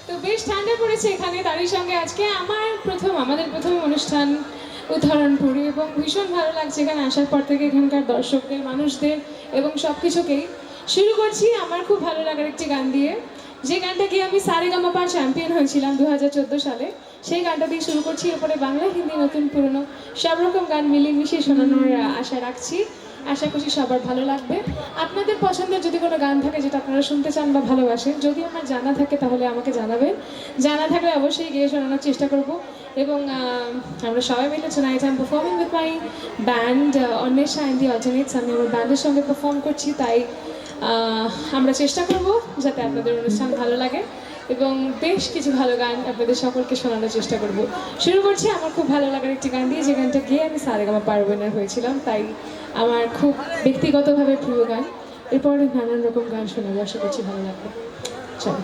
তো বেশ ঠান্ডা পড়েছে এখানে, তারই সঙ্গে আজকে আমাদের প্রথম অনুষ্ঠান উদাহরণপুরে, এবং ভীষণ ভালো লাগছে এখানে আসার পর থেকে এখানকার দর্শকদের, মানুষদের এবং সব কিছুকেই। শুরু করছি আমার খুব ভালো লাগার একটি গান দিয়ে, যে গানটা গিয়ে আমি সারেগামাপার চ্যাম্পিয়ন হয়েছিলাম 2014 সালে। সেই গানটা দিয়ে শুরু করছি, এরপরে বাংলা হিন্দি নতুন পুরনো সব রকম গান মিলিয়ে মিশিয়ে শোনানোর আশা রাখছি। আশা করছি সবার ভালো লাগবে। আপনাদের পছন্দের যদি কোনো গান থাকে যেটা আপনারা শুনতে চান বা ভালোবাসেন, যদি আমার জানা থাকে তাহলে আমাকে জানাবেন, জানা থাকলে অবশ্যই গিয়ে শোনানোর চেষ্টা করব। এবং আমরা সবাই মিলে tonight I'm performing with my band Anwesha and the Alternates। আমি আমার ব্যান্ডের সঙ্গে পারফর্ম করছি, তাই আমরা চেষ্টা করব যাতে আপনাদের অনুষ্ঠান ভালো লাগে এবং বেশ কিছু ভালো গান আপনাদের সকলকে শোনানোর চেষ্টা করব। শুরু করছি আমার খুব ভালো লাগার একটি গান দিয়ে, যে গানটা গিয়ে আমি সারেগামাপার উইনার হয়েছিলাম, তাই আমার খুব ব্যক্তিগতভাবে প্রিয় গান। এরপর নানান রকম গান শোনাবো, আশা করছি ভালো লাগবে। চলো।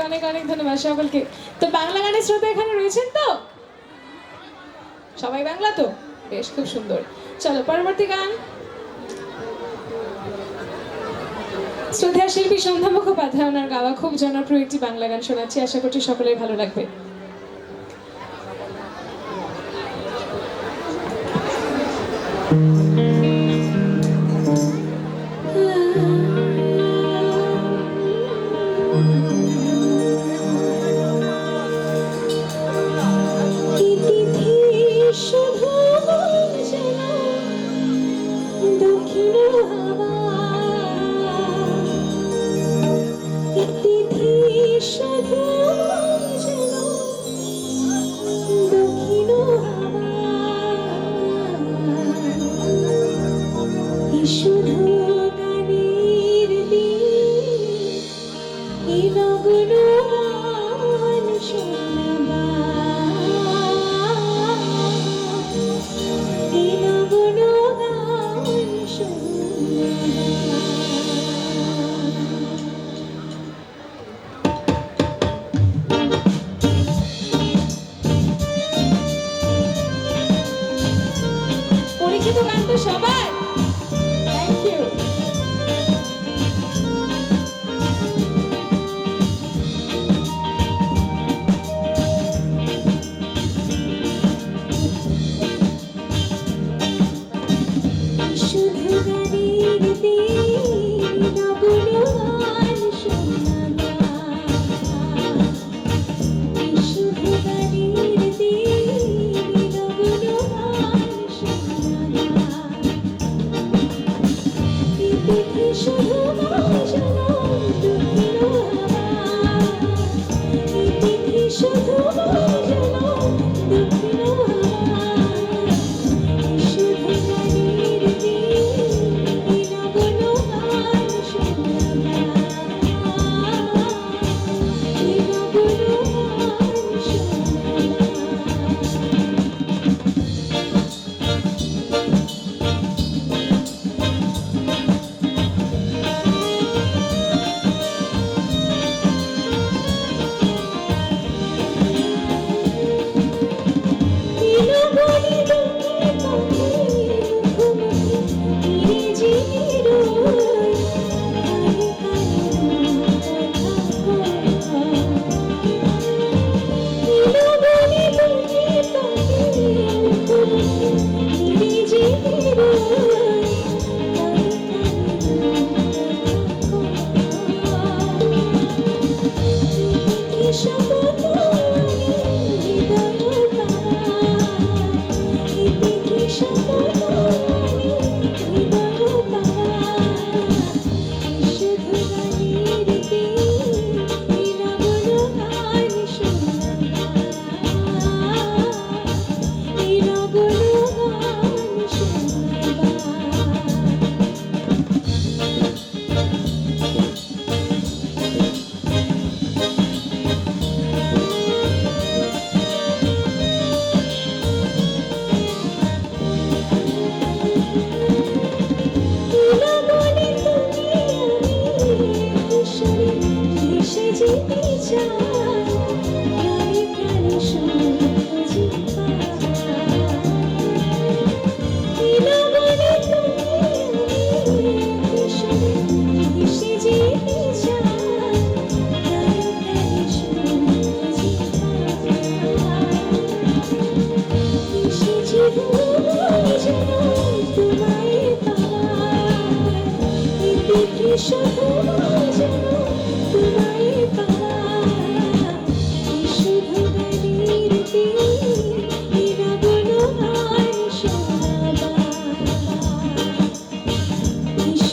অনেক অনেক ধন্যবাদ সকলকে। তো বাংলা গানের শ্রোতা এখানে রয়েছেন তো? সবাই বাংলা তো? বেশ, খুব সুন্দর। চলো পরবর্তী গান। শ্রদ্ধা শিল্পী সন্ধ্যা মুখোপাধ্যায় ওনার গাওয়া খুব জনপ্রিয় একটি বাংলা গান শোনাচ্ছি, আশা করছি সকলের ভালো লাগবে। শুধু গানের নগর গান শোনাবা, নগর গান শোনাবা। পরিচিত গান তো সবার। Thank you. শুধু গানের নগর গান শোনাবা, শুধু গানের নগর গান শোনাবা। শুধু বাজনা দুঃখিন হাওয়া, শুধু বাজনা দুঃখিন হাওয়া।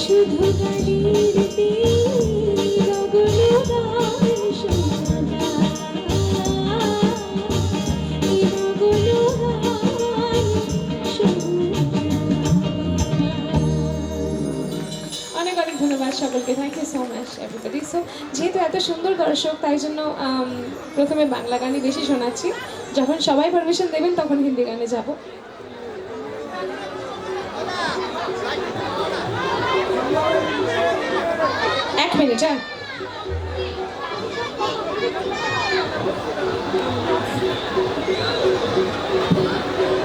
শুধু গানের নগর গান শোনাবা, নগর গান ধন্যবাদ সকলকে, thank you so much everybody. So যেহেতু এত সুন্দর দর্শক, তাই জন্য প্রথমে বাংলা গানই বেশি শোনাচ্ছি, যখন সবাই পারমিশন দেবেন তখন হিন্দি গানে যাব। এক মিনিট, হ্যাঁ।